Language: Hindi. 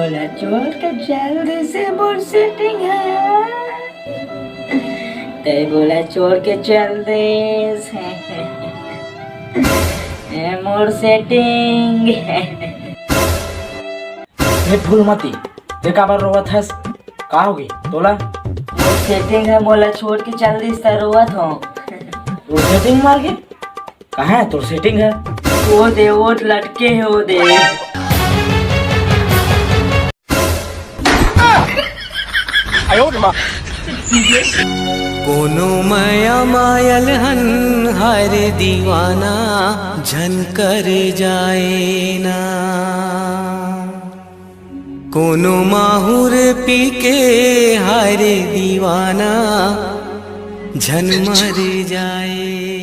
बोला चोर के जल्दी से मोर सेटिंग है। ते बोला चोर के जल्दी से मोर सेटिंग है। हे फूलमती देखा बार रोवत हस का होगी तोला? मोर सेटिंग है बोला छोड़ के जल्दी से रोवत हो। तोर सेटिंग मार के कहाँ है तोर सेटिंग है? वो दे वो लटके है वो दे। कोनो माया मायल हन हर दीवाना झनकर जाए ना, कोनो माहुर पी के हर दीवाना झन मर जाए।